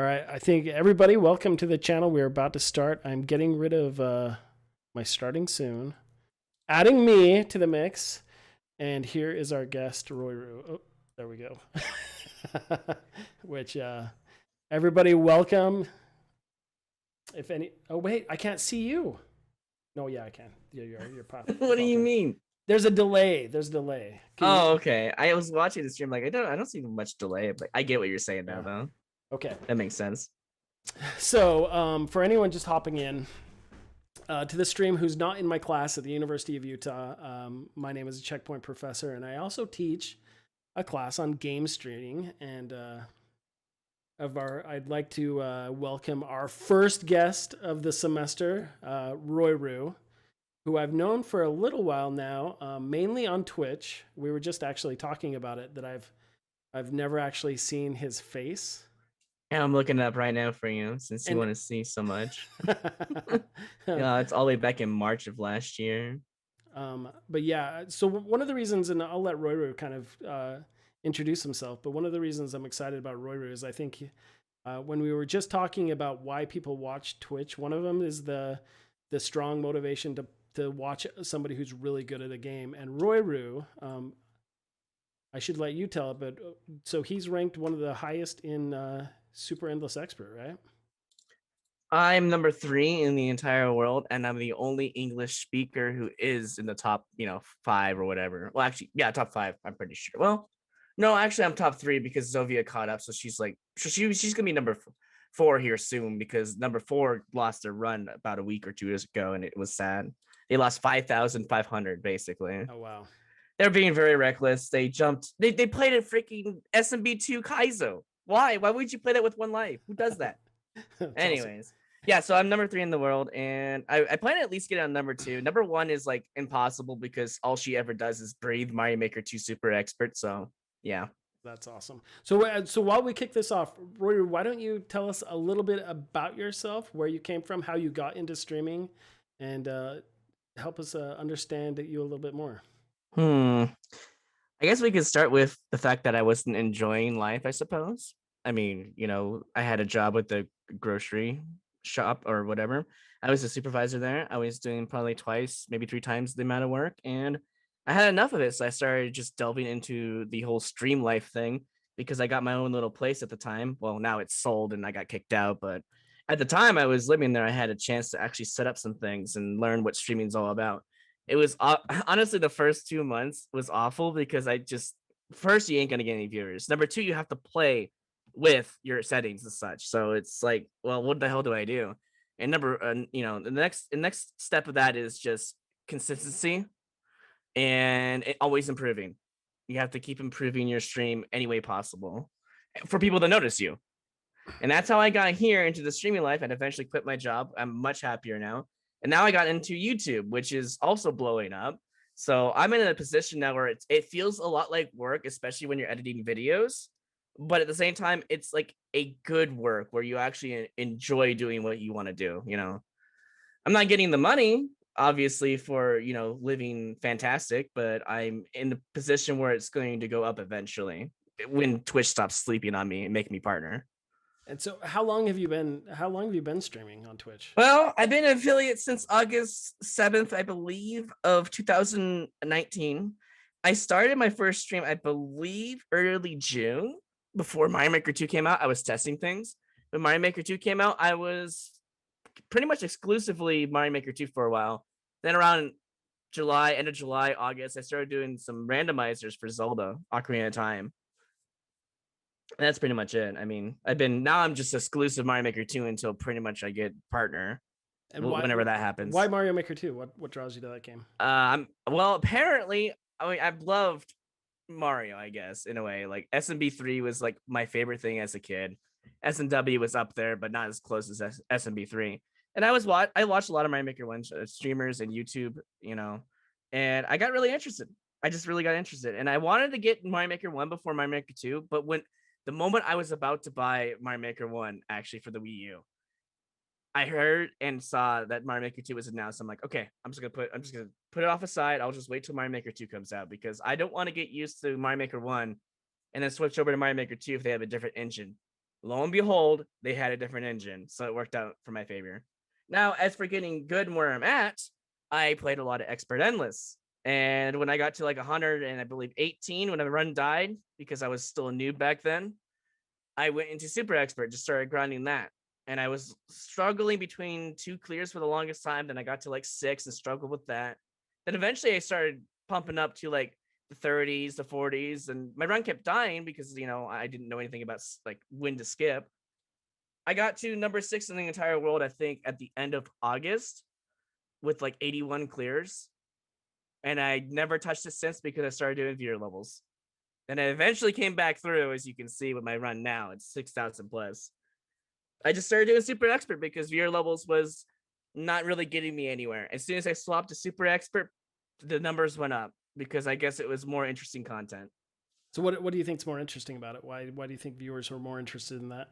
All right, I think everybody, welcome to the channel. We're about to start. I'm getting rid of my starting soon, adding me to the mix, and here is our guest, Royru. Oh, there we go. Which everybody, welcome. If any, oh wait, I can't see you. No, yeah, I can. You're What do you popping. mean? There's a delay. There's a delay. Can you? Oh, okay. I was watching the stream, like I don't see much delay, but I get what you're saying now, Yeah. though. Okay. That makes sense. So, for anyone just hopping in, to the stream who's not in my class at the University of Utah. My name is a Checkpoint Professor, and I also teach a class on game streaming. And I'd like to welcome our first guest of the semester, Royru, who I've known for a little while now, mainly on Twitch. We were just actually talking about it that I've never actually seen his face. And I'm looking it up right now for you since you And want to see so much. Yeah, it's all the way back in March of last year. But yeah, so one of the reasons, and I'll let Royru kind of introduce himself, but one of the reasons I'm excited about Royru is I think when we were just talking about why people watch Twitch, one of them is the strong motivation to watch somebody who's really good at a game. And Royru, I should let you tell it, but so he's ranked one of the highest in Super Endless Expert, right? I'm number 3 in the entire world, and I'm the only English speaker who is in the top, 5 or whatever. Well, actually, yeah, top 5. I'm pretty sure. Well, no, actually, I'm top 3 because Zovia caught up, so she's gonna be number 4 here soon because number 4 lost their run about a week or 2 years ago, and it was sad. They lost 5,500 basically. Oh wow. They're being very reckless. They jumped. They played a freaking SMB2 Kaizo. Why? Why would you play that with one life? Who does that? Anyways, awesome. yeah, so I'm number 3 in the world, and I plan to at least get on number 2. Number 1 is like impossible because all she ever does is breathe Mario Maker 2 Super Expert. So yeah. That's awesome. So while we kick this off, Roy, why don't you tell us a little bit about yourself, where you came from, how you got into streaming, and help us understand you a little bit more. I guess we could start with the fact that I wasn't enjoying life, I suppose. I mean, I had a job with the grocery shop or whatever. I was a supervisor there. I was doing probably twice, maybe 3 times the amount of work. And I had enough of it. So I started just delving into the whole stream life thing because I got my own little place at the time. Well, now it's sold and I got kicked out. But at the time I was living there, I had a chance to actually set up some things and learn what streaming's all about. It was honestly the first 2 months was awful because I just first you ain't gonna get any viewers. Number 2, you have to play with your settings and such. So it's like, well, what the hell do I do? And the next step of that is just consistency and always improving. You have to keep improving your stream any way possible for people to notice you. And that's how I got here into the streaming life and eventually quit my job. I'm much happier now. And now I got into YouTube, which is also blowing up. So I'm in a position now where it feels a lot like work, especially when you're editing videos. But at the same time, it's like a good work where you actually enjoy doing what you want to do. I'm not getting the money, obviously, for, living fantastic, but I'm in the position where it's going to go up eventually when Twitch stops sleeping on me and making me partner. And so, how long have you been streaming on Twitch? Well, I've been an affiliate since August 7th, I believe, of 2019. I started my first stream, I believe, early June before Mario Maker 2 came out. I was testing things. When Mario Maker 2 came out, I was pretty much exclusively Mario Maker 2 for a while. Then around July, end of July, August, I started doing some randomizers for Zelda, Ocarina of Time. And that's pretty much it. I mean, I'm just exclusive Mario Maker 2 until pretty much I get partner And whenever that why happens. Mario Maker 2? What draws you to that game? Well, apparently, I mean, I've loved Mario, I guess, in a way. Like SMB3 was like my favorite thing as a kid. SMW was up there, but not as close as SMB3. And I watched a lot of Mario Maker 1 streamers and YouTube, and I got really interested. I just really got interested. And I wanted to get Mario Maker 1 before Mario Maker 2, but when the moment I was about to buy Mario Maker 1 actually for the Wii U, I heard and saw that Mario Maker 2 was announced. I'm like, okay, I'm just gonna put it off aside. I'll just wait till Mario Maker 2 comes out because I don't want to get used to Mario Maker 1 and then switch over to Mario Maker 2 if they have a different engine. Lo and behold, they had a different engine, so it worked out for my favor. Now, as for getting good and where I'm at, I played a lot of Expert Endless. And when I got to like 100 and I believe 18, when my run died because I was still a noob back then, I went into Super Expert, just started grinding that. And I was struggling between two clears for the longest time. Then I got to like six and struggled with that. Then eventually I started pumping up to like the 30s, the 40s, and my run kept dying because I didn't know anything about like when to skip. I got to number six in the entire world, I think, at the end of August with like 81 clears. And I never touched it since because I started doing viewer levels. Then I eventually came back through, as you can see with my run now. It's 6,000 plus. I just started doing super expert because viewer levels was not really getting me anywhere. As soon as I swapped to super expert, the numbers went up because I guess it was more interesting content. So what do you think is more interesting about it? Why do you think viewers are more interested in that?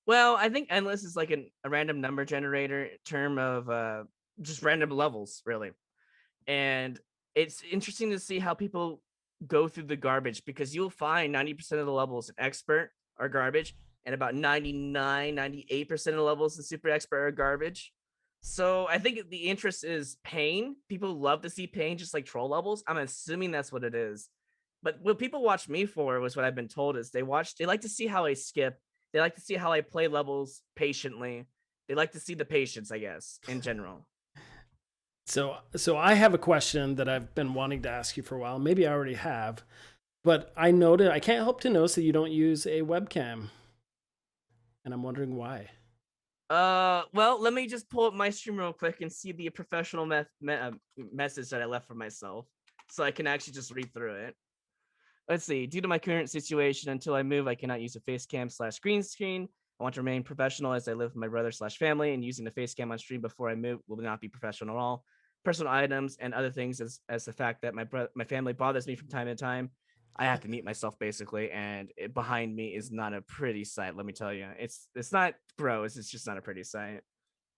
Well, I think endless is like a random number generator term of just random levels, really. And it's interesting to see how people go through the garbage because you'll find 90% of the levels in expert are garbage and about 99, 98% of the levels in super expert are garbage. So I think the interest is pain. People love to see pain, just like troll levels. I'm assuming that's what it is. But what people watch me for was what I've been told is they like to see how I skip. They like to see how I play levels patiently. They like to see the patience, I guess, in general. So I have a question that I've been wanting to ask you for a while. Maybe I already have, but I can't help to notice that you don't use a webcam, and I'm wondering why. Well, let me just pull up my stream real quick and see the professional message that I left for myself, so I can actually just read through it. Let's see. Due to my current situation, until I move, I cannot use a face cam slash green screen. I want to remain professional as I live with my brother slash family, and using the face cam on stream before I move will not be professional at all. Personal items and other things, as the fact that my family bothers me from time to time. I have to mute myself basically, and behind me is not a pretty sight. Let me tell you, it's not gross. It's just not a pretty sight.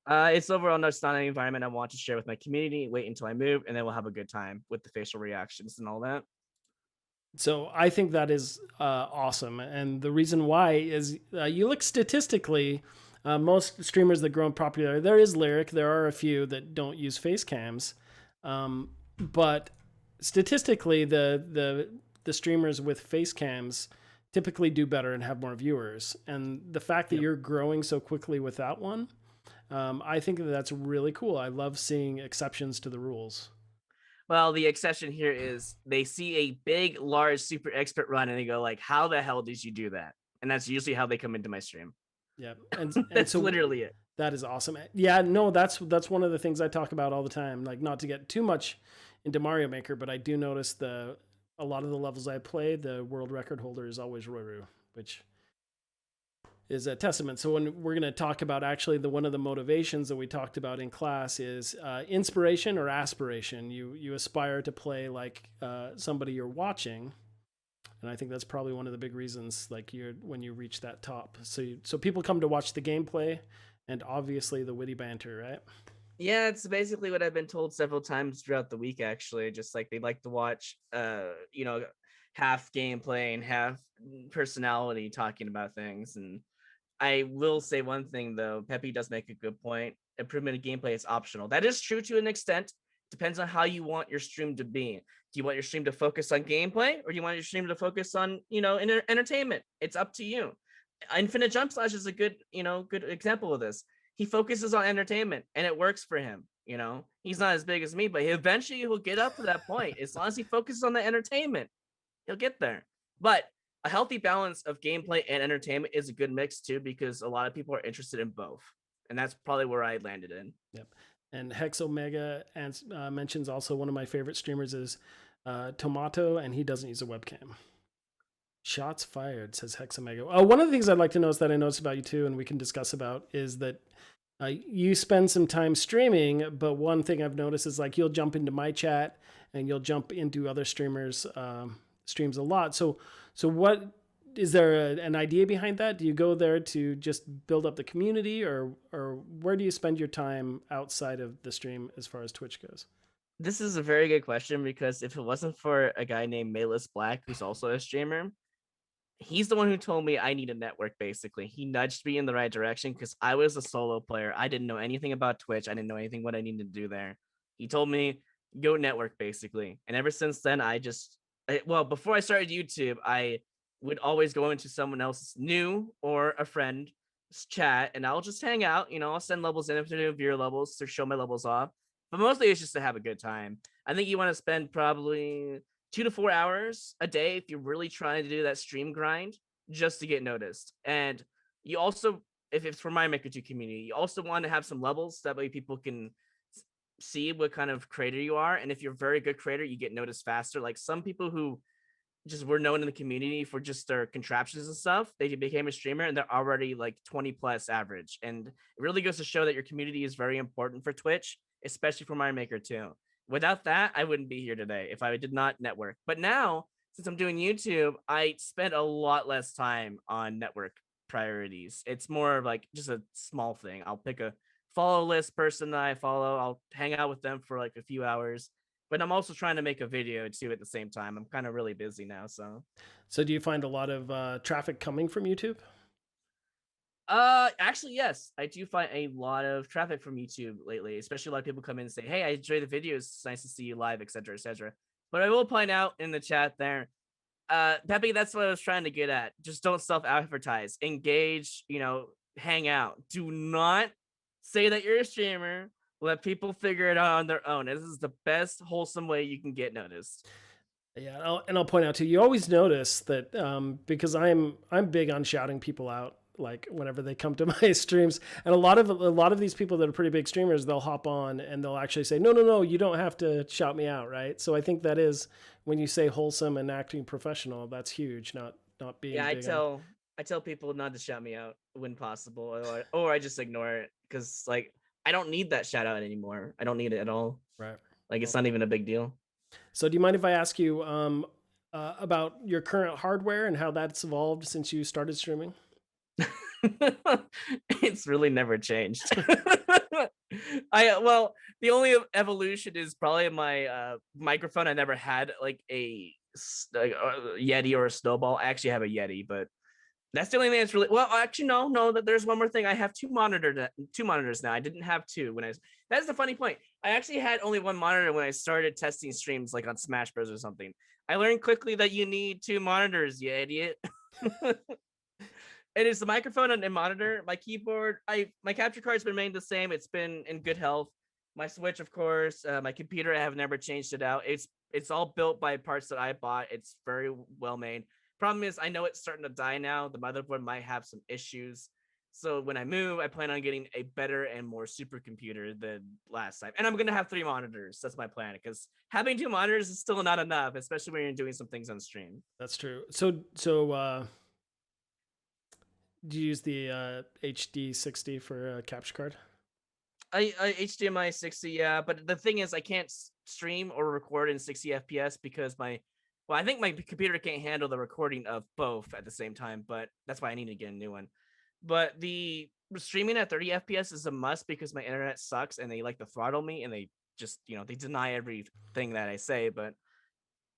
It's overall not an environment I want to share with my community. Wait until I move, and then we'll have a good time with the facial reactions and all that. So I think that is awesome, and the reason why is you look statistically. Most streamers that grow in popularity, there is lyric. There are a few that don't use face cams, but statistically, the streamers with face cams typically do better and have more viewers. And the fact that Yep. you're growing so quickly without one, I think that that's really cool. I love seeing exceptions to the rules. Well, the exception here is they see a big, large, super expert run and they go like, "How the hell did you do that?" And that's usually how they come into my stream. Yeah, and That's so literally it. that is awesome. Yeah, no, that's one of the things I talk about all the time. Like, not to get too much into Mario Maker, but I do notice a lot of the levels I play, the world record holder is always Royru, which is a testament. So when we're going to talk about actually the one of the motivations that we talked about in class is inspiration or aspiration. You aspire to play like somebody you're watching, and I think that's probably one of the big reasons. Like when you reach that top, so people come to watch the gameplay, and obviously the witty banter, right? Yeah, it's basically what I've been told several times throughout the week, actually. Just like they like to watch, half gameplay and half personality talking about things. And I will say one thing though, Pepe does make a good point. Improvement of gameplay is optional. That is true to an extent. Depends on how you want your stream to be. Do you want your stream to focus on gameplay, or do you want your stream to focus on, entertainment? It's up to you. Infinite Jump Slash is a good example of this. He focuses on entertainment and it works for him. He's not as big as me, but eventually he'll get up to that point. As long as he focuses on the entertainment, he'll get there. But a healthy balance of gameplay and entertainment is a good mix too, because a lot of people are interested in both, and that's probably where I landed in. Yep. And Hex Omega mentions also one of my favorite streamers is Tomato, and he doesn't use a webcam. Shots fired, says Hex Omega. One of the things I'd like to notice that I noticed about you too, and we can discuss about, is that you spend some time streaming, but one thing I've noticed is like you'll jump into my chat and you'll jump into other streamers' streams a lot. So what is there an idea behind that? Do you go there to just build up the community, or where do you spend your time outside of the stream as far as Twitch goes? This is a very good question because if it wasn't for a guy named Mayless Black, who's also a streamer, he's the one who told me I need a network. Basically, he nudged me in the right direction because I was a solo player. I didn't know anything about Twitch. I didn't know anything what I needed to do there. He told me go network basically, and ever since then well, before I started YouTube, I would always go into someone else's new or a friend's chat, and I'll just hang out. I'll send levels in if they're doing viewer levels to show my levels off, but mostly it's just to have a good time. I think you want to spend probably 2 to 4 hours a day if you're really trying to do that stream grind just to get noticed. And you also, if it's for my Maker 2 community, you also want to have some levels that way people can see what kind of creator you are. And if you're a very good creator, you get noticed faster. Like some people who just were known in the community for just their contraptions and stuff, they became a streamer and they're already like 20 plus average. And it really goes to show that your community is very important for Twitch, especially for Mario Maker 2. Without that, I wouldn't be here today if I did not network. But now, since I'm doing YouTube, I spend a lot less time on network priorities. It's more of like just a small thing. I'll pick a follow list person that I follow. I'll hang out with them for like a few hours, but I'm also trying to make a video too at the same time. I'm kind of really busy now, so. So do you find a lot of traffic coming from YouTube? Actually, yes, I do find a lot of traffic from YouTube lately, especially a lot of people come in and say, "Hey, I enjoy the videos. It's nice to see you live, etc., etc." But I will point out in the chat there, Peppy, that's what I was trying to get at. Just don't self-advertise. Engage, hang out. Do not say that you're a streamer. Let people figure it out on their own. This is the best wholesome way you can get noticed. Yeah, and I'll point out too. You always notice that because I'm big on shouting people out. Like whenever they come to my streams, and a lot of these people that are pretty big streamers, they'll hop on and they'll actually say, "No, no, no, you don't have to shout me out," right? So I think that is when you say wholesome and acting professional, that's huge. Not being Yeah, I big on tell I tell people not to shout me out when possible, or I just ignore it because like I don't need that shout out anymore. I don't need it at all. right. Like it's Well, not even a big deal. so do you mind if I ask you about your current hardware and how that's evolved since you started streaming? It's really never changed. Well, the only evolution is probably my microphone. I never had like like a Yeti or a Snowball. I actually have a Yeti, but that's the only thing that's really well. Actually, no. That there's one more thing. I have two monitors now. I didn't have two when I. That's the funny point. I actually had only one monitor when I started testing streams, like on Smash Bros or something. I learned quickly that you need two monitors, you idiot. It is the microphone and monitor. My keyboard, my capture card's been remained the same. It's been in good health. My Switch, of course. My computer, I have never changed it out. It's all built by parts that I bought. It's very well made. Problem is, I know it's starting to die now. The motherboard might have some issues. So when I move, I plan on getting a better and more supercomputer than last time. And I'm gonna have 3 monitors. That's my plan because having 2 monitors is still not enough, especially when you're doing some things on stream. That's true. So do you use the HD60 for a capture card? I HDMI 60, yeah, but the thing is, I can't stream or record in 60 FPS because I think my computer can't handle the recording of both at the same time, but that's why I need to get a new one. But the streaming at 30 FPS is a must because my internet sucks and they like to throttle me and they just, they deny everything that I say. But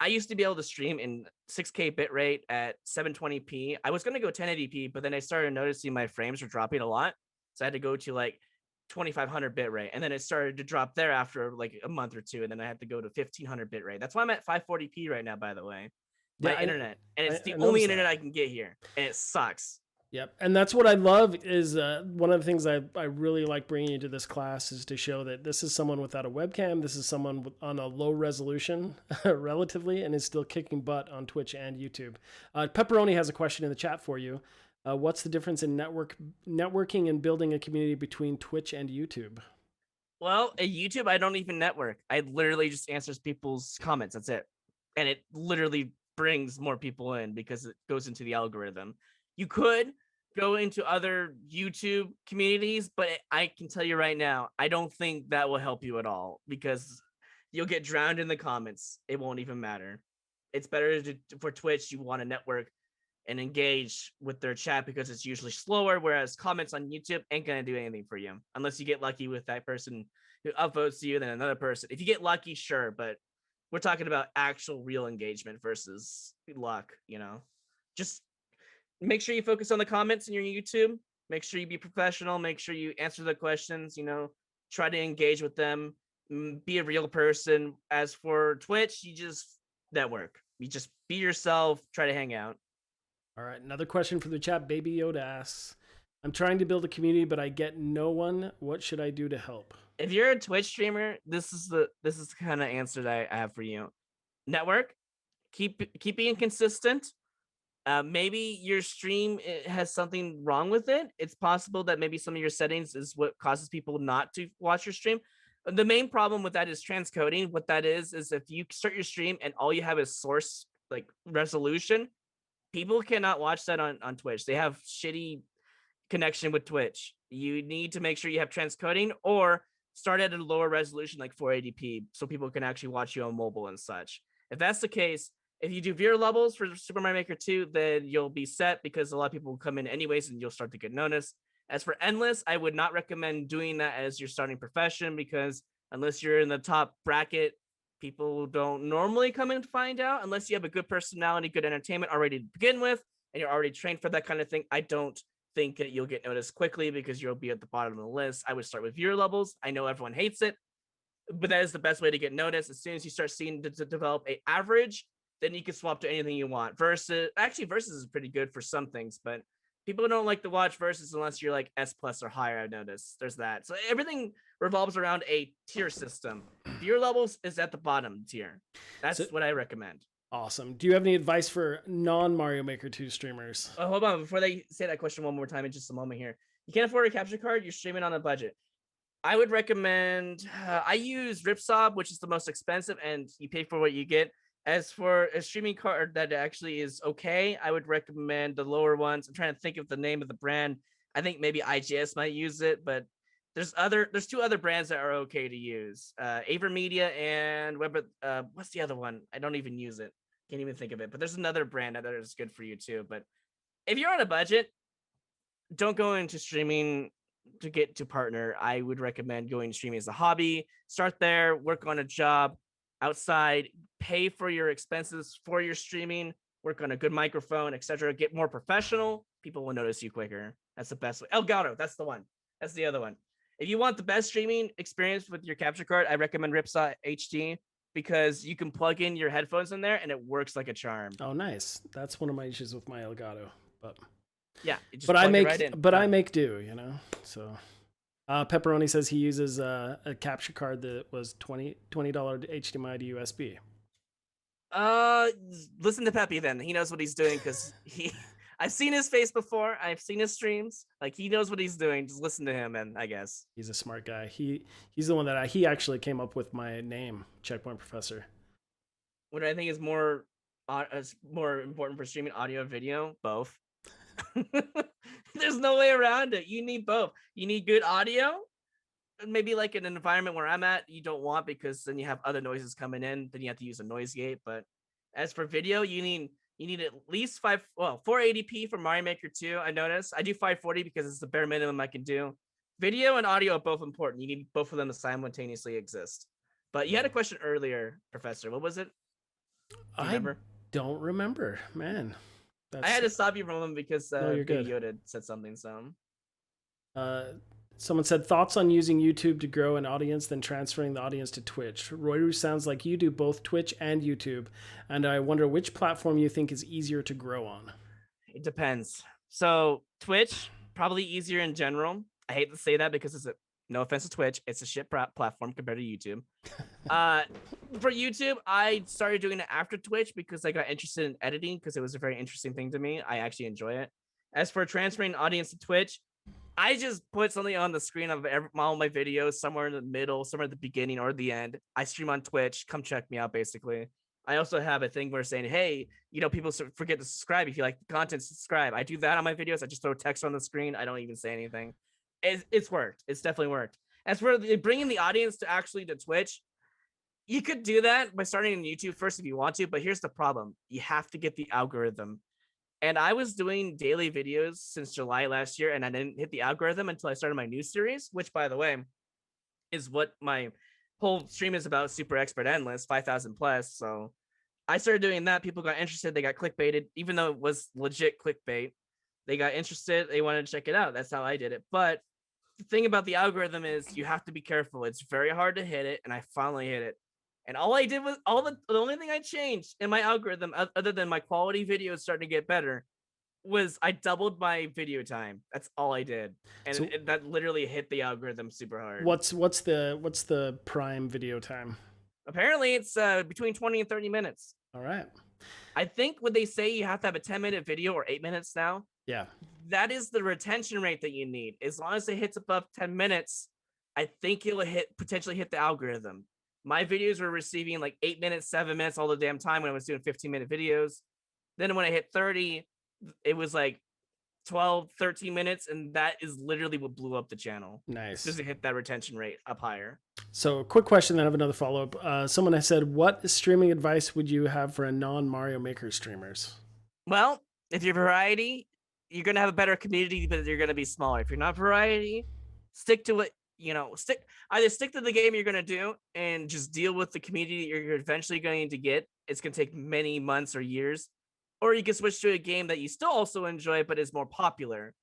I used to be able to stream in 6K bitrate at 720p. I was going to go 1080p, but then I started noticing my frames were dropping a lot. So I had to go to like 2500 bitrate. And then it started to drop there after like a month or two. And then I had to go to 1500 bitrate. That's why I'm at 540p right now, by the way. Yeah, My internet. And it's the I only noticed internet that. I can get here. And it sucks. Yep, and that's what I love is one of the things I really like bringing into this class is to show that this is someone without a webcam. This is someone on a low resolution, relatively, and is still kicking butt on Twitch and YouTube. Pepperoni has a question in the chat for you. What's the difference in networking and building a community between Twitch and YouTube? Well, at YouTube, I don't even network. I literally just answers people's comments. That's it. And it literally brings more people in because it goes into the algorithm. You could go into other YouTube communities, but I can tell you right now, I don't think that will help you at all because you'll get drowned in the comments. It won't even matter. It's better for Twitch. You want to network and engage with their chat because it's usually slower, whereas comments on YouTube ain't gonna do anything for you unless you get lucky with that person who upvotes you than another person. If you get lucky, sure, but we're talking about actual real engagement versus luck, Just Make sure you focus on the comments in your YouTube. Make sure you be professional. Make sure you answer the questions. Try to engage with them. Be a real person. As for Twitch, you just network. You just be yourself. Try to hang out. All right, another question from the chat. Baby Yoda asks, I'm trying to build a community, but I get no one. What should I do to help? If you're a Twitch streamer, this is the kind of answer that I have for you. Network. Keep being consistent. Maybe your stream has something wrong with it. It's possible that maybe some of your settings is what causes people not to watch your stream. The main problem with that is transcoding. What that is if you start your stream and all you have is source like resolution, people cannot watch that on Twitch. They have shitty connection with Twitch. You need to make sure you have transcoding or start at a lower resolution like 480p so people can actually watch you on mobile and such. If that's the case, if you do viewer levels for Super Mario Maker 2, then you'll be set because a lot of people will come in anyways and you'll start to get noticed. As for Endless, I would not recommend doing that as your starting profession because unless you're in the top bracket, people don't normally come in to find out unless you have a good personality, good entertainment already to begin with, and you're already trained for that kind of thing. I don't think that you'll get noticed quickly because you'll be at the bottom of the list. I would start with viewer levels. I know everyone hates it, but that is the best way to get noticed. As soon as you start seeing to develop a average, then you can swap to anything you want. Versus is pretty good for some things, but people don't like to watch versus unless you're like S plus or higher. I've noticed there's that. So everything revolves around a tier system. Viewer levels is at the bottom tier. That's what I recommend. Awesome. Do you have any advice for non-Mario Maker 2 streamers? Oh, hold on. Before they say that question one more time in just a moment here. You can't afford a capture card, you're streaming on a budget. I would recommend, I use Ripsob, which is the most expensive, and you pay for what you get. As for a streaming card that actually is okay, I would recommend the lower ones. I'm trying to think of the name of the brand. I think maybe IGS might use it, but there's two other brands that are okay to use. Avermedia and what's the other one? I don't even use it. Can't even think of it. But there's another brand that is good for you too. But if you're on a budget, don't go into streaming to get to partner. I would recommend going streaming as a hobby. Start there, work on a job outside, pay for your expenses for your streaming, work on a good microphone, etc. Get more professional. People will notice you quicker. That's the best way. Elgato, that's the one. That's the other one. If you want the best streaming experience with your capture card, I recommend Ripsaw HD because you can plug in your headphones in there and it works like a charm. Oh, nice. That's one of my issues with my Elgato, but yeah, but I make do, So Pepperoni says he uses a capture card that was $20 HDMI to USB. Listen to Peppy then. He knows what he's doing because I've seen his face before. I've seen his streams. Like he knows what he's doing. Just listen to him, and I guess he's a smart guy. He's the one that he actually came up with my name, Checkpoint Professor. What I think is more important for streaming audio and video, both. There's no way around it. You need both. You need good audio. Maybe like in an environment where I'm at, you don't want because then you have other noises coming in. Then you have to use a noise gate. But as for video, you need at least 480p for Mario Maker 2. I noticed. I do 540 because it's the bare minimum I can do. Video and audio are both important. You need both of them to simultaneously exist. But you had a question earlier, Professor. What was it? I don't remember, man. I had to stop you from them because Yoda said something. So, someone said thoughts on using YouTube to grow an audience, then transferring the audience to Twitch. Royru sounds like you do both Twitch and YouTube, and I wonder which platform you think is easier to grow on. It depends. So Twitch probably easier in general. I hate to say that because no offense to Twitch, it's a shit platform compared to YouTube. For YouTube, I started doing it after Twitch because I got interested in editing because it was a very interesting thing to me. I actually enjoy it. As for transferring audience to Twitch, I just put something on the screen of all my videos, somewhere in the middle, somewhere at the beginning or the end. I stream on Twitch. Come check me out, basically. I also have a thing where saying, hey, people forget to subscribe. If you like the content, subscribe. I do that on my videos. I just throw text on the screen. I don't even say anything. It's worked. It's definitely worked. As for bringing the audience to Twitch, you could do that by starting on YouTube first if you want to, but here's the problem. You have to get the algorithm. And I was doing daily videos since July last year, and I didn't hit the algorithm until I started my new series, which, by the way, is what my whole stream is about, Super Expert Endless, 5,000 plus. So I started doing that. People got interested. They got clickbaited, even though it was legit clickbait. They got interested. They wanted to check it out. That's how I did it. But the thing about the algorithm is you have to be careful. It's very hard to hit it, and I finally hit it. And all I did was the only thing I changed in my algorithm, other than my quality videos starting to get better, was I doubled my video time. That's all I did, and So that literally hit the algorithm super hard. what's the prime video time? Apparently, it's between 20 and 30 minutes. All right. I think when they say you have to have a 10-minute video or 8 minutes now, Yeah. that is the retention rate that you need. As long as it hits above 10 minutes, I think it'll potentially hit the algorithm. My videos were receiving like 8 minutes, 7 minutes all the damn time when I was doing 15-minute videos. Then when I hit 30, it was like 12, 13 minutes, and that is literally what blew up the channel. As soon Nice. as it hit that retention rate up higher. So, quick question, then I have another follow up. Someone has said, what streaming advice would you have for a non Mario Maker streamers? Well, if you're variety, you're gonna have a better community, but you're gonna be smaller. If you're not variety, stick to it. Stick to the game you're gonna do and just deal with the community you're eventually going to get. It's gonna take many months or years, or you can switch to a game that you still also enjoy but is more popular,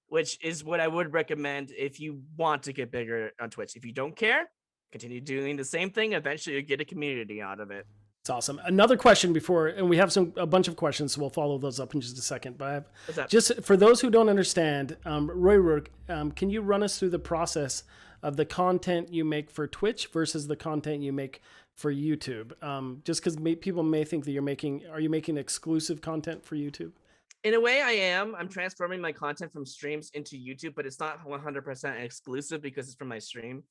which is what I would recommend if you want to get bigger on Twitch. If you don't care, continue doing the same thing. Eventually, you'll get a community out of it. It's awesome. Another question before, and we have a bunch of questions, so we'll follow those up in just a second. But I have, What's up? just for those who don't understand, Royru, can you run us through the process of the content you make for Twitch versus the content you make for YouTube? Just because people may think that are you making exclusive content for YouTube? In a way, I am. I'm transforming my content from streams into YouTube, but it's not 100% exclusive because it's from my stream.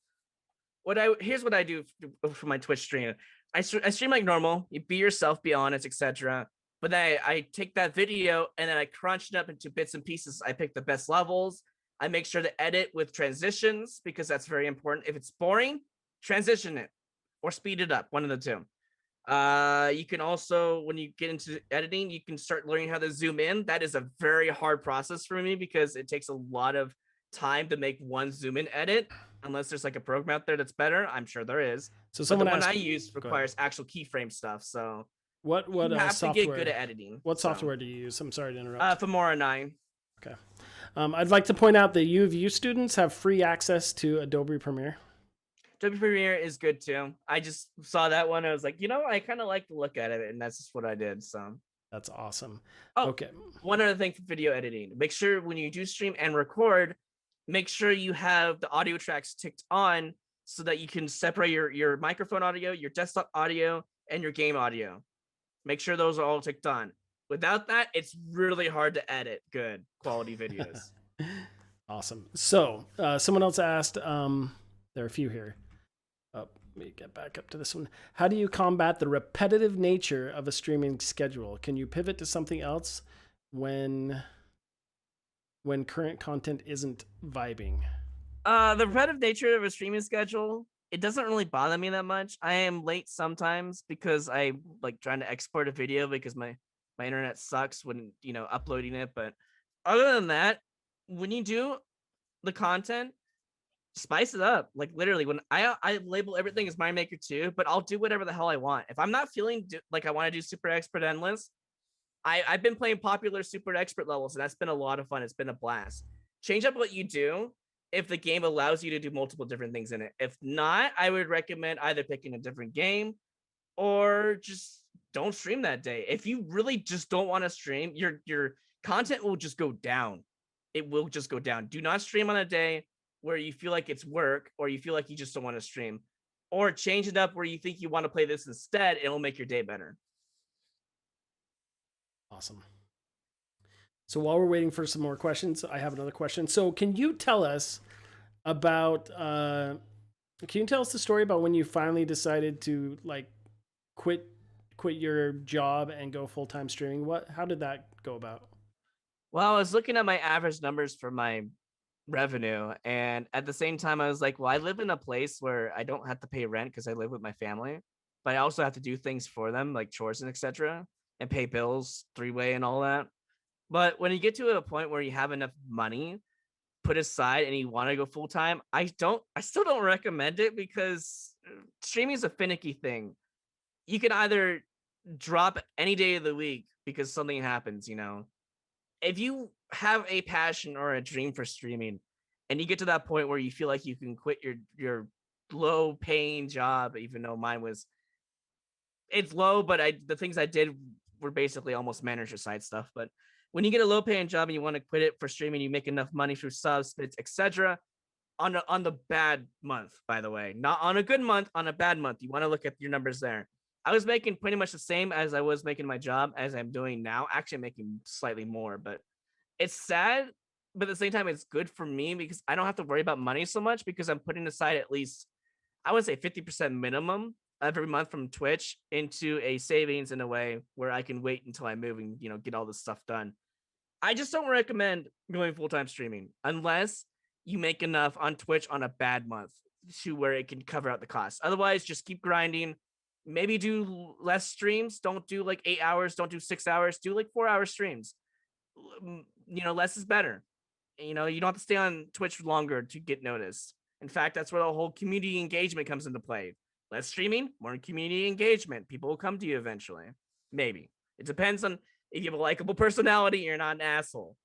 Here's what I do for my Twitch stream. I stream like normal. You be yourself, be honest, etc. But then I take that video and then I crunch it up into bits and pieces. I pick the best levels. I make sure to edit with transitions because that's very important. If it's boring, transition it or speed it up. One of the two. You can also, when you get into editing, you can start learning how to zoom in. That is a very hard process for me because it takes a lot of time to make one zoom in edit. Unless there's like a program out there that's better, I'm sure there is. So But the someone one asked, I use requires actual keyframe stuff, so what you have to software? get good at editing. What software do you use? I'm sorry to interrupt. Filmora 9. Okay. I'd like to point out that U of U students have free access to Adobe Premiere. Adobe Premiere is good too. I just saw that one. I was like, I kind of like the look at it, and that's just what I did. So That's awesome. Oh, Okay. one other thing for video editing. Make sure when you do stream and record, make sure you have the audio tracks ticked on so that you can separate your microphone audio, your desktop audio, and your game audio. Make sure those are all ticked on. Without that, it's really hard to edit good quality videos. Awesome. So someone else asked, there are a few here. Oh, let me get back up to this one. How do you combat the repetitive nature of a streaming schedule? Can you pivot to something else when current content isn't vibing? The repetitive nature of a streaming schedule, it doesn't really bother me that much. I am late sometimes because I like trying to export a video because my internet sucks when uploading it. But other than that, when you do the content, spice it up. Like literally, when I label everything as Mario Maker 2, but I'll do whatever the hell I want. If I'm not feeling like I want to do super expert endless, I've been playing popular super expert levels, and that's been a lot of fun. It's been a blast. Change up what you do if the game allows you to do multiple different things in it. If not, I would recommend either picking a different game or just don't stream that day. If you really just don't want to stream, your content will just go down. It will just go down. Do not stream on a day where you feel like it's work or you feel like you just don't want to stream, or change it up where you think you want to play this instead. It'll make your day better. Awesome. So while we're waiting for some more questions, I have another question. So can you tell us about, can you tell us the story about when you finally decided to like quit your job and go full-time streaming? How did that go about? Well, I was looking at my average numbers for my revenue, and at the same time I was like, well, I live in a place where I don't have to pay rent because I live with my family, but I also have to do things for them like chores and etc., and pay bills three-way and all that. But when you get to a point where you have enough money put aside and you want to go full-time, I still don't recommend it because streaming is a finicky thing. You can either drop any day of the week because something happens. If you have a passion or a dream for streaming, and you get to that point where you feel like you can quit your low paying job, even though mine was it's low, but the things I did were basically almost manager side stuff. But when you get a low paying job and you want to quit it for streaming, you make enough money through subs, bits, etc. On the bad month, by the way, not on a good month, on a bad month. You want to look at your numbers there. I was making pretty much the same as I was making my job as I'm doing now. Actually, I'm making slightly more, but it's sad. But at the same time, it's good for me because I don't have to worry about money so much because I'm putting aside at least I would say 50% minimum every month from Twitch into a savings in a way where I can wait until I move and get all this stuff done. I just don't recommend going full time streaming unless you make enough on Twitch on a bad month to where it can cover out the cost. Otherwise, just keep grinding. Maybe do less streams. Don't do like 8 hours. Don't do 6 hours. Do like 4 hour streams. Less is better. You don't have to stay on Twitch longer to get noticed. In fact, that's where the whole community engagement comes into play. Less streaming, more community engagement. People will come to you eventually. Maybe. It depends on if you have a likable personality, you're not an asshole.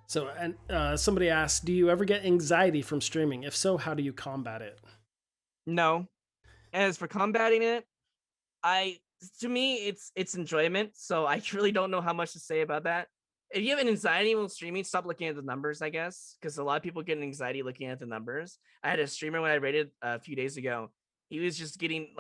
So, and somebody asked, do you ever get anxiety from streaming? If so, how do you combat it? No. As for combating it, to me it's enjoyment. So I really don't know how much to say about that. If you have an anxiety when streaming, stop looking at the numbers, I guess, because a lot of people get an anxiety looking at the numbers. I had a streamer when I rated a few days ago. He was just getting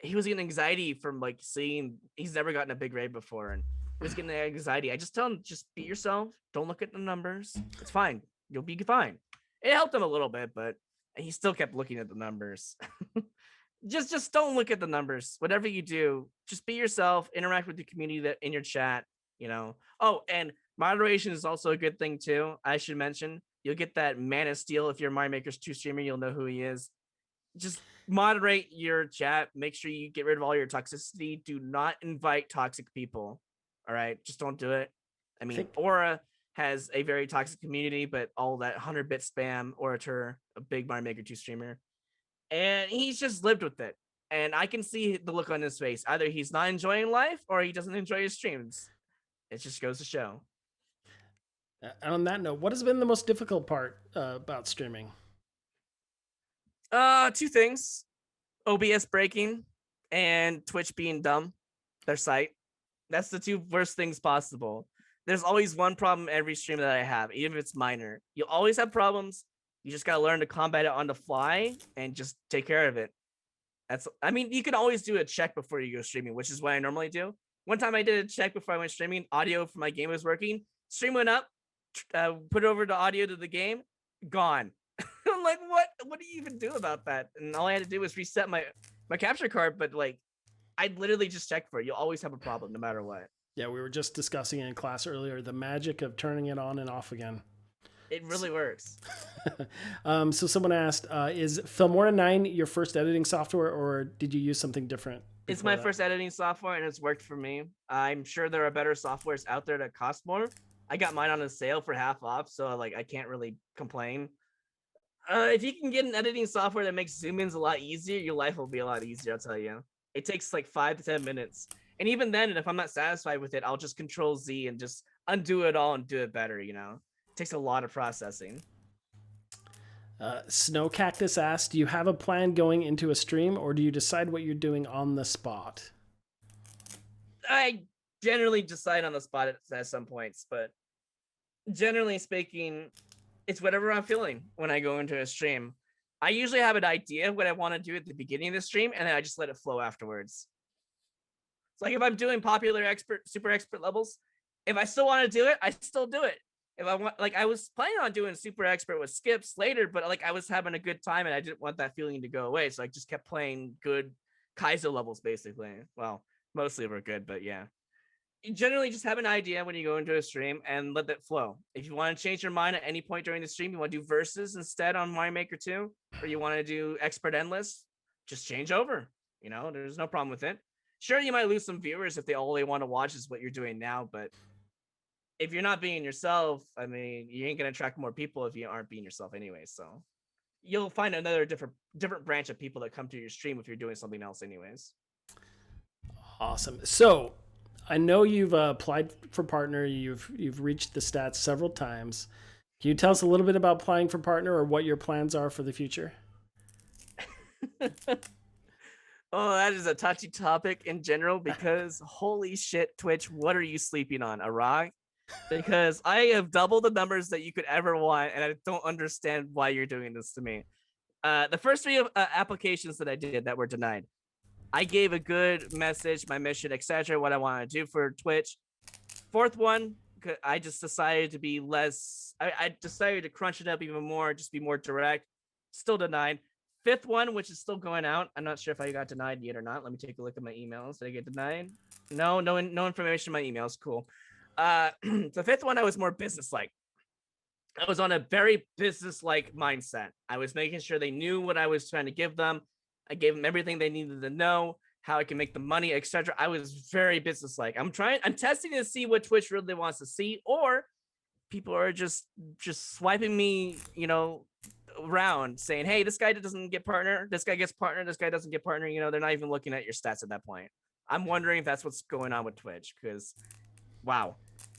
he was getting anxiety from seeing he's never gotten a big raid before, and he was getting anxiety. I just tell him just be yourself. Don't look at the numbers. It's fine. You'll be fine. It helped him a little bit, but he still kept looking at the numbers. just don't look at the numbers. Whatever you do, just be yourself. Interact with the community that in your chat. Oh, and moderation is also a good thing too. I should mention you'll get that Man of Steel if you're Mario Maker's 2 streamer. You'll know who he is. Just moderate your chat. Make sure you get rid of all your toxicity. Do not invite toxic people. All right, just don't do it. I mean, Aura has a very toxic community, but all that 100-bit spam. Orator, a big Mario Maker 2 streamer, and he's just lived with it. And I can see the look on his face. Either he's not enjoying life or he doesn't enjoy his streams. It just goes to show. And on that note, what has been the most difficult part about streaming? Two things: OBS breaking and Twitch being dumb, their site. That's the two worst things possible. There's always one problem every stream that I have, even if it's minor. You'll always have problems. You just gotta learn to combat it on the fly and just take care of it. You can always do a check before you go streaming, which is what I normally do. One time I did a check before I went streaming. Audio for my game was working. Stream went up. Put over the audio to the game. Gone. I'm like, what do you even do about that? And all I had to do was reset my capture card. But I literally just checked for it. You'll always have a problem no matter what. Yeah, we were just discussing in class earlier the magic of turning it on and off again. It really works. So someone asked, is Filmora 9 your first editing software, or did you use something different? It's my first editing software, and it's worked for me. I'm sure there are better softwares out there that cost more. I got mine on a sale for half off, so I can't really complain. If you can get an editing software that makes zoom-ins a lot easier, your life will be a lot easier, I'll tell you. It takes 5 to 10 minutes. And even then, if I'm not satisfied with it, I'll just Control Z and just undo it all and do it better, It takes a lot of processing. Snow Cactus asked, do you have a plan going into a stream, or do you decide what you're doing on the spot? I generally decide on the spot at some points, but generally speaking, it's whatever I'm feeling when I go into a stream. I usually have an idea of what I want to do at the beginning of the stream, and then I just let it flow afterwards. It's if I'm doing popular super expert levels, if I still want to do it, I still do it. If I want, I was planning on doing super expert with skips later, but I was having a good time and I didn't want that feeling to go away. So I just kept playing good Kaizo levels, basically. Well, mostly were good, but yeah. You generally just have an idea when you go into a stream and let that flow. If you want to change your mind at any point during the stream, you want to do verses instead on Mario Maker 2, or you want to do expert endless, just change over. There's no problem with it. Sure, you might lose some viewers if all they want to watch is what you're doing now, but if you're not being yourself, you ain't gonna attract more people if you aren't being yourself anyway. So you'll find another different branch of people that come to your stream if you're doing something else anyways. Awesome. So I know you've applied for partner. You've reached the stats several times. Can you tell us a little bit about applying for partner or what your plans are for the future? Oh, that is a touchy topic in general because holy shit, Twitch, what are you sleeping on? A rock? Because I have double the numbers that you could ever want, and I don't understand why you're doing this to me. The first three applications that I did that were denied, I gave a good message, my mission, etc., what I want to do for Twitch. Fourth one, I just decided to be less. I decided to crunch it up even more, just be more direct. Still denied. Fifth one, which is still going out. I'm not sure if I got denied yet or not. Let me take a look at my emails. Did I get denied? No, no information in my emails. Cool. The fifth one, I was more business-like. I was on a very business-like mindset. I was making sure they knew what I was trying to give them. I gave them everything they needed to know, how I can make the money, etc. I was very business-like. I'm testing to see what Twitch really wants to see, or people are just swiping me, around saying, hey, this guy doesn't get partner, this guy gets partner, this guy doesn't get partner. They're not even looking at your stats at that point. I'm wondering if that's what's going on with Twitch, because wow.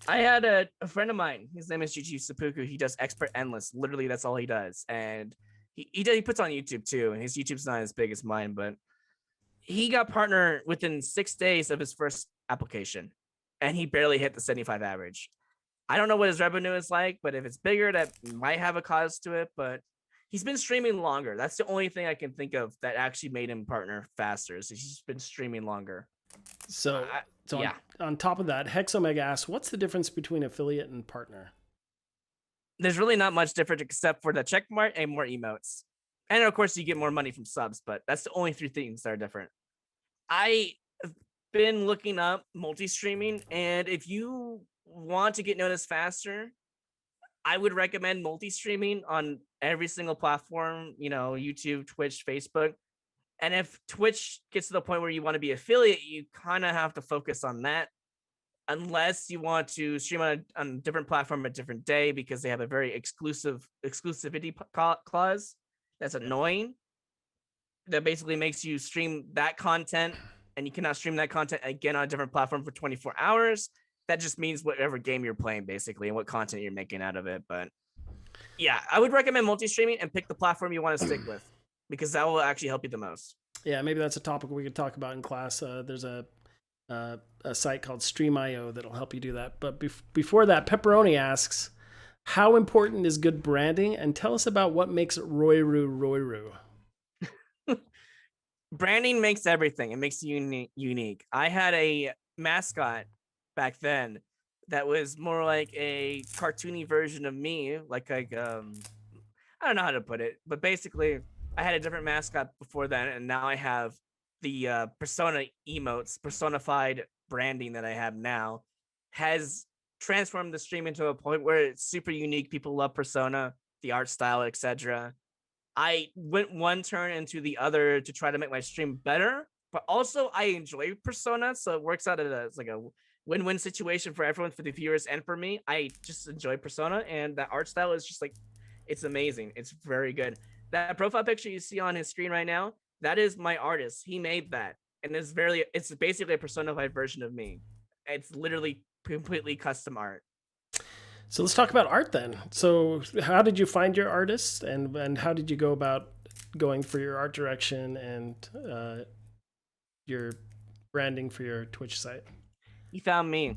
I had a friend of mine, his name is GG Seppuku. He does expert endless. Literally, that's all he does. And he puts on YouTube too. And his YouTube's not as big as mine, but he got partner within 6 days of his first application. And he barely hit the 75 average. I don't know what his revenue is like, but if it's bigger, that might have a cause to it. But he's been streaming longer. That's the only thing I can think of that actually made him partner faster. Is he's been streaming longer. So, Yeah. on top of that, Hexomega asks, what's the difference between affiliate and partner? There's really not much different except for the check mark and more emotes. And of course, you get more money from subs, but that's the only three things that are different. I have been looking up multi-streaming, and if you want to get noticed faster, I would recommend multi-streaming on every single platform, YouTube, Twitch, Facebook. And if Twitch gets to the point where you want to be affiliate, you kind of have to focus on that, unless you want to stream on a different platform a different day because they have a very exclusivity clause that's annoying. That basically makes you stream that content and you cannot stream that content again on a different platform for 24 hours. That just means whatever game you're playing basically and what content you're making out of it. But yeah, I would recommend multi-streaming and pick the platform you want to stick with, because that will actually help you the most. Yeah, maybe that's a topic we could talk about in class. There's a site called Stream.io that'll help you do that. But before that, Pepperoni asks, how important is good branding? And tell us about what makes Royru Royru. Branding makes everything. It makes you unique. I had a mascot back then that was more like a cartoony version of me, like I don't know how to put it, but basically I had a different mascot before then, and now I have the persona emotes, personified branding that I have now has transformed the stream into a point where it's super unique. People love persona, the art style, etc. I went one turn into the other to try to make my stream better, but also I enjoy persona, so it works out as like a win-win situation for everyone, for the viewers and for me. I just enjoy persona, and that art style is just like, it's amazing. It's very good. That profile picture you see on his screen right now, that is my artist. He made that, and it's basically a personified version of me. It's literally completely custom art. So let's talk about art then. So how did you find your artists, and how did you go about going for your art direction and your branding for your Twitch site? He found me.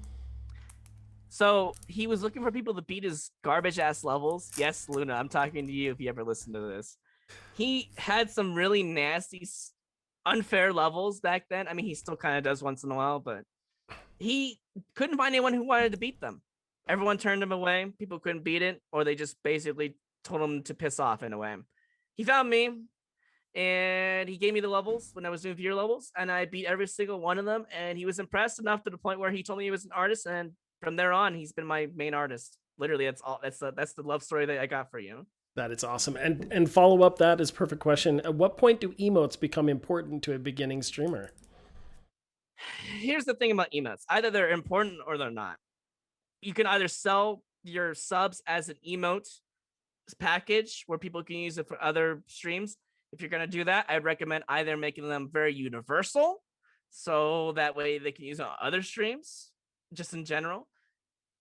So he was looking for people to beat his garbage ass levels. Yes, Luna, I'm talking to you if you ever listen to this. He had some really nasty, unfair levels back then. I mean, he still kind of does once in a while, but he couldn't find anyone who wanted to beat them. Everyone turned him away. People couldn't beat it, or they just basically told him to piss off in a way. He found me, and he gave me the levels when I was doing viewer levels, and I beat every single one of them, and he was impressed enough to the point where he told me he was an artist, and from there on, he's been my main artist. Literally, that's all. That's the love story that I got for you. That is awesome. And follow up that is perfect question. At what point do emotes become important to a beginning streamer? Here's the thing about emotes. Either they're important or they're not. You can either sell your subs as an emote package where people can use it for other streams. If you're going to do that, I'd recommend either making them very universal, so that way they can use it on other streams, just in general.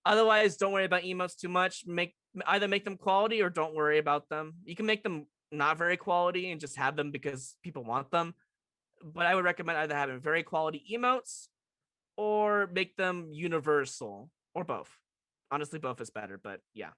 Otherwise, don't worry about emotes too much. Either make them quality or don't worry about them. You can make them not very quality and just have them because people want them. But I would recommend either having very quality emotes or make them universal or both. Honestly, both is better, but yeah.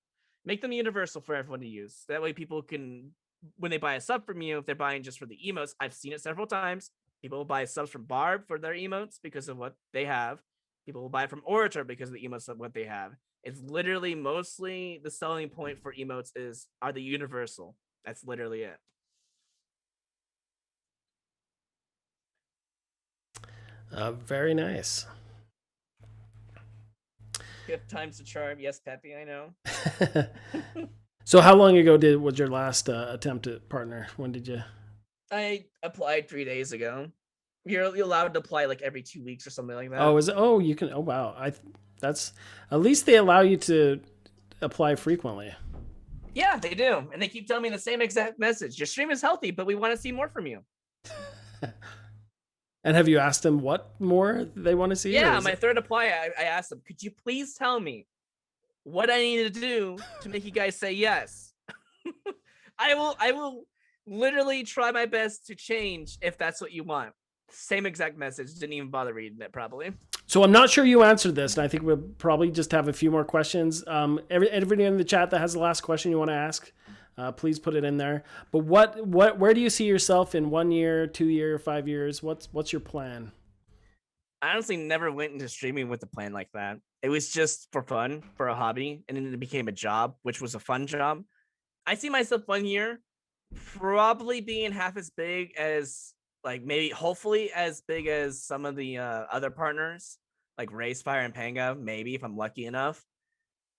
Make them universal for everyone to use. That way people can, when they buy a sub from you, if they're buying just for the emotes, I've seen it several times. People will buy subs from Barb for their emotes because of what they have. People will buy from Orator because of the emotes of what they have. It's literally mostly the selling point for emotes is are they universal? That's literally it. Very nice. Fifth time's the charm. Yes, Peppy, I know. So how long ago was your last attempt at partner? When did you? I applied 3 days ago. You're allowed to apply like every 2 weeks or something like that. Oh, is it? Oh, you can. Oh, wow. That's at least they allow you to apply frequently. Yeah, they do. And they keep telling me the same exact message. Your stream is healthy, but we want to see more from you. And have you asked them what more they want to see? Yeah, my third apply, I asked them, could you please tell me what I need to do to make you guys say yes? I will literally try my best to change if that's what you want. Same exact message. Didn't even bother reading it probably. So I'm not sure you answered this, and I think we'll probably just have a few more questions. Everybody in the chat that has the last question you want to ask, please put it in there. But where do you see yourself in 1 year, 2 year, 5 years? What's your plan? I honestly never went into streaming with a plan like that. It was just for fun, for a hobby, and then it became a job, which was a fun job. I see myself 1 year probably being half as big as, like, maybe hopefully as big as some of the other partners, like Racefire and Panga, maybe if I'm lucky enough.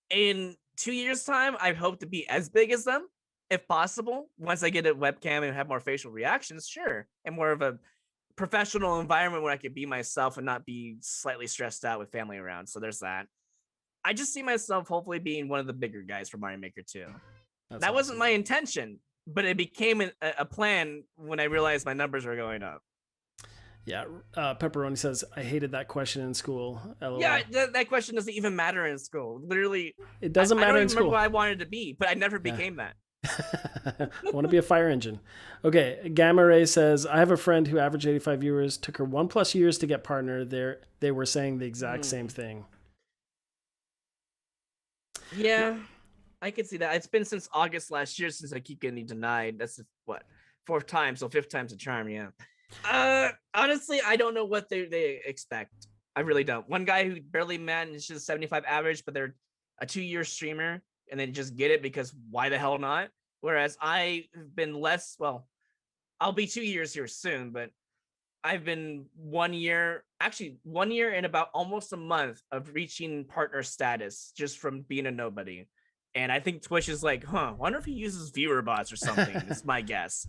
In 2 years' time, I hope to be as big as them, if possible. Once I get a webcam and have more facial reactions, sure, and more of a professional environment where I could be myself and not be slightly stressed out with family around. So there's that. I just see myself hopefully being one of the bigger guys for Mario Maker 2. That's That wasn't awesome. my intention, but it became a plan when I realized my numbers were going up. Yeah, Pepperoni says I hated that question in school. LOL. Yeah, that question doesn't even matter in school. Literally, It doesn't matter I don't in even remember school. what I wanted to be, but I never Yeah. became that. I want to be a fire engine. Okay, Gamma Ray says I have a friend who averaged 85 viewers. Took her 1+ years to get partner. They were saying the exact same thing. Yeah, I can see that. It's been since August last year since I keep getting denied. That's what, fourth time, so fifth time's a charm. Yeah. Honestly, I don't know what they expect. I really don't. One guy who barely manages 75 average, but they're a 2 year streamer, and then just get it because why the hell not? Whereas I've been less. Well, I'll be 2 years here soon, but I've been 1 year, actually 1 year and about almost a month of reaching partner status just from being a nobody. And I think Twitch is like, wonder if he uses viewer bots or something. It's my guess.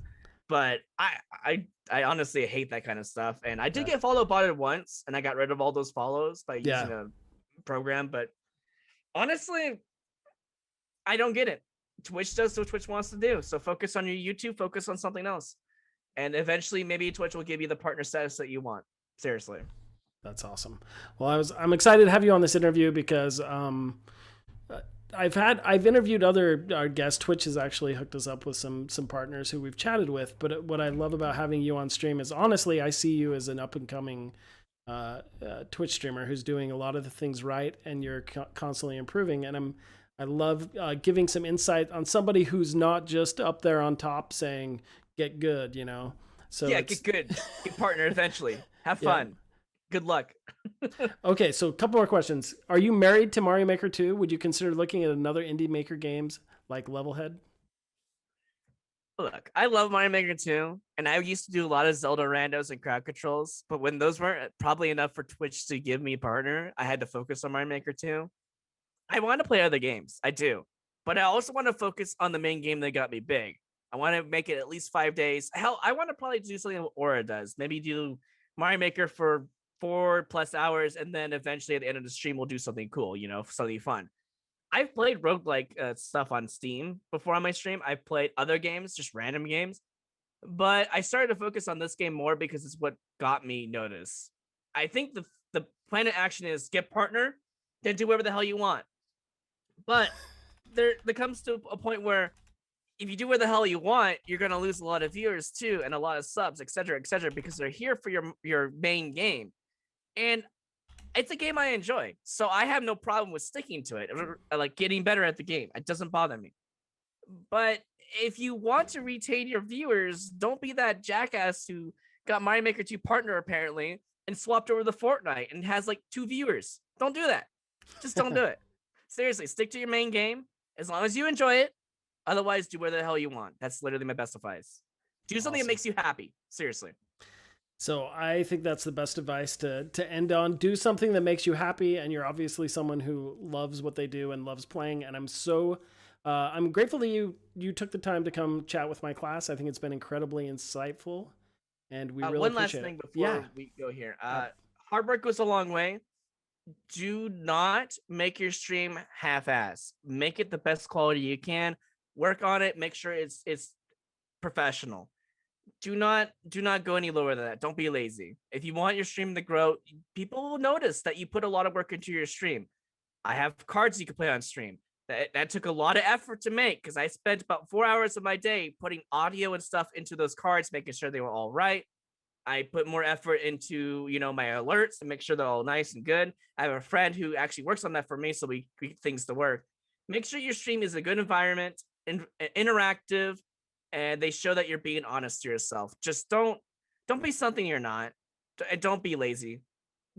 But I honestly hate that kind of stuff. And I did get follow botted once, and I got rid of all those follows by using a program. But honestly, I don't get it. Twitch does what Twitch wants to do. So focus on your YouTube, focus on something else. And eventually maybe Twitch will give you the partner status that you want. Seriously. That's awesome. Well, I'm excited to have you on this interview because I've interviewed other guests. Twitch has actually hooked us up with some partners who we've chatted with. But what I love about having you on stream is honestly, I see you as an up and coming Twitch streamer who's doing a lot of the things right, and you're constantly improving. And I love giving some insight on somebody who's not just up there on top saying get good, you know. So yeah, get good, get partner eventually. Have fun. Good luck. Okay, so a couple more questions. Are you married to Mario Maker 2? Would you consider looking at another indie maker games like Levelhead? Look, I love Mario Maker 2, and I used to do a lot of Zelda randos and crowd controls, but when those weren't probably enough for Twitch to give me a partner, I had to focus on Mario Maker 2. I want to play other games, I do, but I also want to focus on the main game that got me big. I want to make it at least 5 days. Hell, I want to probably do something what Aura does. Maybe do Mario Maker for 4+ hours, and then eventually at the end of the stream, we'll do something cool, something fun. I've played roguelike stuff on Steam before on my stream. I've played other games, just random games, but I started to focus on this game more because it's what got me noticed. I think the plan of action is get partner, then do whatever the hell you want. But there comes to a point where if you do what the hell you want, you're gonna lose a lot of viewers too, and a lot of subs, etc., etc., because they're here for your main game. And it's a game I enjoy, so I have no problem with sticking to it, or like getting better at the game. It doesn't bother me. But if you want to retain your viewers, don't be that jackass who got Mario Maker 2 partner apparently and swapped over the Fortnite and has like 2 viewers. Don't do that. Just don't do it. Seriously, stick to your main game as long as you enjoy it. Otherwise, do whatever the hell you want. That's literally my best advice. Do something that Awesome. makes you happy. Seriously. So I think that's the best advice to end on. Do something that makes you happy, and you're obviously someone who loves what they do and loves playing. And I'm grateful that you took the time to come chat with my class. I think it's been incredibly insightful, and we really One last appreciate thing it. before Yeah. we go here. Uh, Hard work goes a long way. Do not make your stream half-ass. Make it the best quality you can. Work on it. Make sure it's professional. Do not go any lower than that. Don't be lazy. If you want your stream to grow, people will notice that you put a lot of work into your stream. I have cards you can play on stream. That took a lot of effort to make because I spent about 4 hours of my day putting audio and stuff into those cards, making sure they were all right. I put more effort into, my alerts to make sure they're all nice and good. I have a friend who actually works on that for me, so we get things to work. Make sure your stream is a good environment, interactive, and they show that you're being honest to yourself. Just don't be something you're not. And don't be lazy.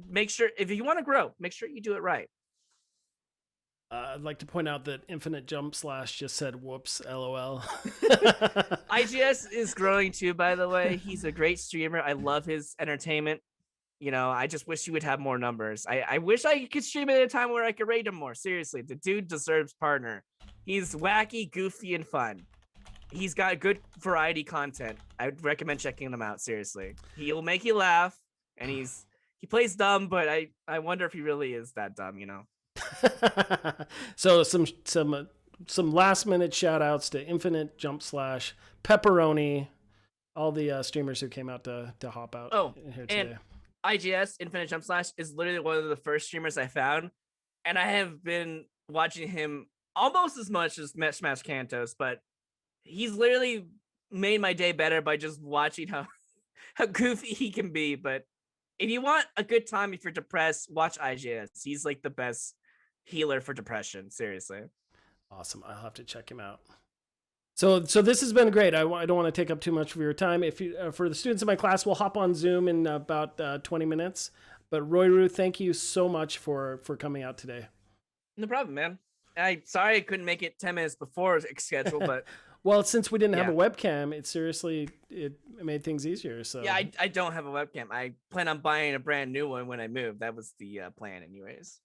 Make sure if you want to grow, make sure you do it right. I'd like to point out that Infinite Jump Slash just said "whoops," LOL. IGS is growing too, by the way. He's a great streamer. I love his entertainment. I just wish he would have more numbers. I wish I could stream at a time where I could rate him more. Seriously, the dude deserves partner. He's wacky, goofy, and fun. He's got good variety content. I would recommend checking him out. Seriously, he'll make you laugh, and he plays dumb, but I wonder if he really is that dumb. So some last minute shout outs to Infinite Jump Slash, Pepperoni, all the streamers who came out to hop out here today. And IGS Infinite Jump Slash is literally one of the first streamers I found, and I have been watching him almost as much as Smash Cantos, but he's literally made my day better by just watching how goofy he can be. But if you want a good time, if you're depressed, watch IGS. He's like the best healer for depression. Seriously. Awesome. I'll have to check him out. So this has been great. I don't want to take up too much of your time. If you, for the students in my class, we'll hop on Zoom in about 20 minutes. But Royru, thank you so much for coming out today. No problem, man. Sorry I couldn't make it 10 minutes before schedule, but well, since we didn't have a webcam, it made things easier. So yeah, I don't have a webcam. I plan on buying a brand new one when I move. That was the plan, anyways.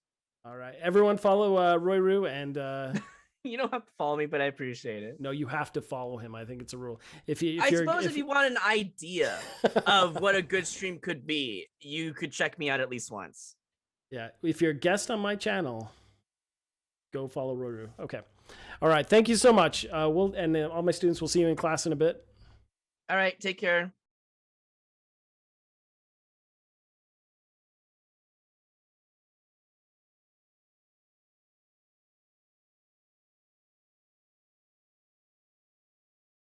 All right, everyone, follow Royru and. You don't have to follow me, but I appreciate it. No, you have to follow him. I think it's a rule. If you want an idea of what a good stream could be, you could check me out at least once. Yeah, if you're a guest on my channel, go follow Rouru. Okay. All right. Thank you so much. All my students will see you in class in a bit. All right. Take care.